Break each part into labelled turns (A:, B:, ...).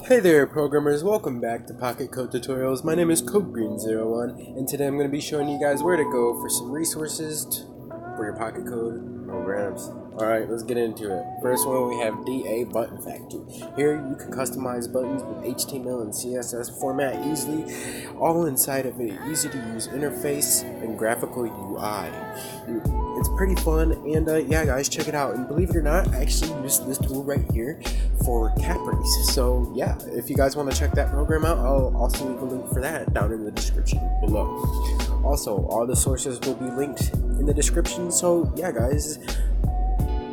A: Hey there programmers, welcome back to Pocket Code Tutorials. My name is CodeGreen01 and today I'm going to be showing you guys where to go for some resources for your Pocket Code programs. Alright, let's get into it. First one, we have DA Button Factory. Here you can customize buttons with HTML and CSS format easily, all inside of an easy to use interface and graphical UI. It's pretty fun, and yeah guys, check it out. And believe it or not, I actually use this tool right here for Craftpix. So yeah, if you guys want to check that program out, I'll also leave a link for that down in the description below. Also, all the sources will be linked in the description, so yeah guys,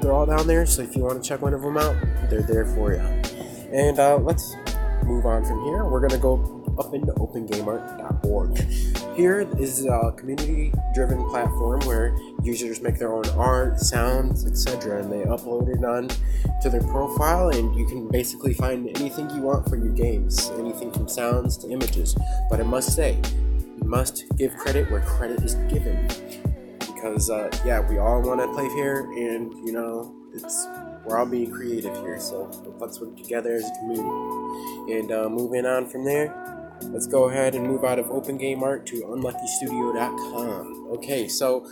A: they're all down there, so if you want to check one of them out, they're there for you. And let's move on from here. We're going to go up into OpenGameArt.org. Here is a community-driven platform where users make their own art, sounds, etc. and they upload it on to their profile, and you can basically find anything you want for your games, anything from sounds to images. But I must say, you must give credit where credit is given, because yeah, we all want to play here, and you know, we're all being creative here, so let's work together as a community. And moving on from there, let's go ahead and move out of OpenGameArt to unluckystudio.com. Okay, so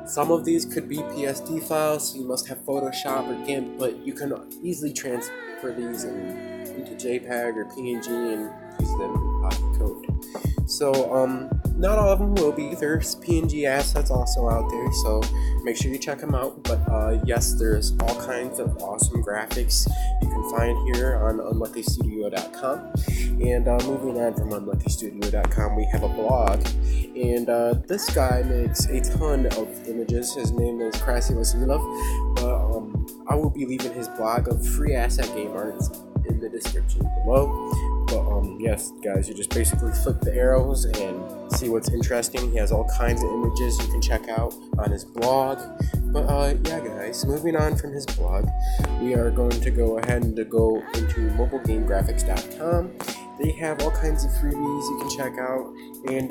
A: some of these could be PSD files, so you must have Photoshop or GIMP, but you can easily transfer these into JPEG or PNG and use them in Pocket Code. So not all of them will be. There's PNG assets also out there, so make sure you check them out. But yes, there's all kinds of awesome graphics you can find here on unluckystudio.com. And moving on from unluckystudio.com, we have a blog, and this guy makes a ton of images. His name is Craftpix, but I will be leaving his blog of free asset game arts in the description below. But yes guys, you just basically flip the arrows and see what's interesting. He has all kinds of images you can check out on his blog. But yeah guys, moving on from his blog, we are going to go ahead and go into mobilegamegraphics.com. They have all kinds of freebies you can check out, and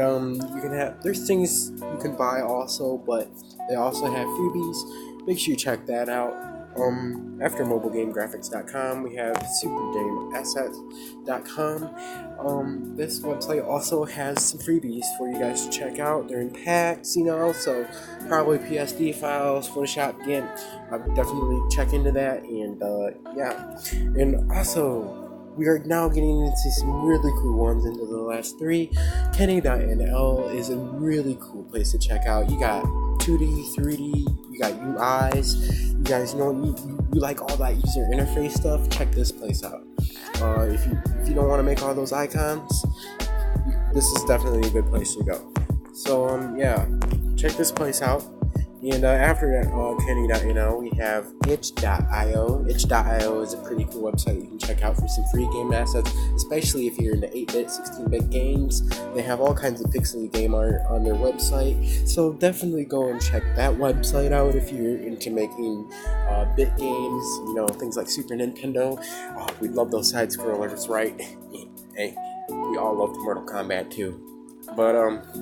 A: you can have, there's things you can buy also, but they also have freebies. Make sure you check that out. After mobilegamegraphics.com, we have supergameasset.com. This website also has some freebies for you guys to check out. They're in packs, you know, so probably PSD files, Photoshop, GIMP. I would definitely check into that, and yeah. And also, we are now getting into some really cool ones into the last three. Kenny.nl is a really cool place to check out. You got 2D, 3D, you got UIs. You guys know you like all that user interface stuff. Check this place out. If you don't want to make all those icons, this is definitely a good place to go. So yeah, check this place out. And after that, kenny.nl, we have itch.io. Itch.io is a pretty cool website you can check out for some free game assets, especially if you're into 8-bit, 16-bit games. They have all kinds of pixely game art on their website, so definitely go and check that website out if you're into making bit games, you know, things like Super Nintendo. We love those side scrollers, right? Hey, we all loved Mortal Kombat too. But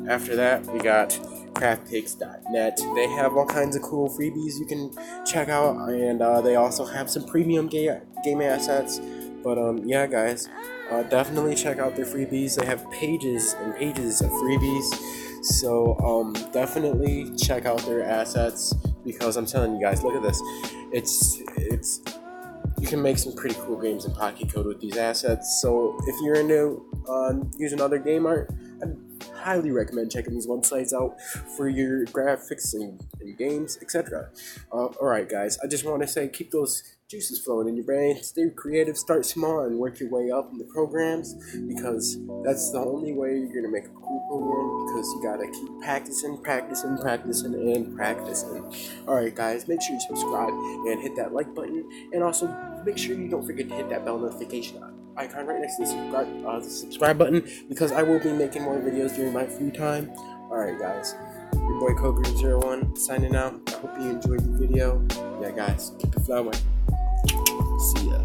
A: after that, we got Craftpix.net. They have all kinds of cool freebies you can check out, and they also have some premium game assets. But yeah guys, definitely check out their freebies. They have pages and pages of freebies, so definitely check out their assets, because I'm telling you guys, look at this. It's you can make some pretty cool games in Pocket Code with these assets. So if you're into using other game art, I'd highly recommend checking these websites out for your graphics and games, etc. Alright guys, I just want to say, keep those juices flowing in your brain, stay creative, start small and work your way up in the programs, because that's the only way you're going to make a cool program, because you got to keep practicing and practicing. Alright guys, make sure you subscribe and hit that like button, and also make sure you don't forget to hit that bell notification icon right next to the subscribe button, because I will be making more videos during my free time. Alright guys, your boy CodeGreen01 signing out. I hope you enjoyed the video. Yeah guys, keep it flowing. See ya.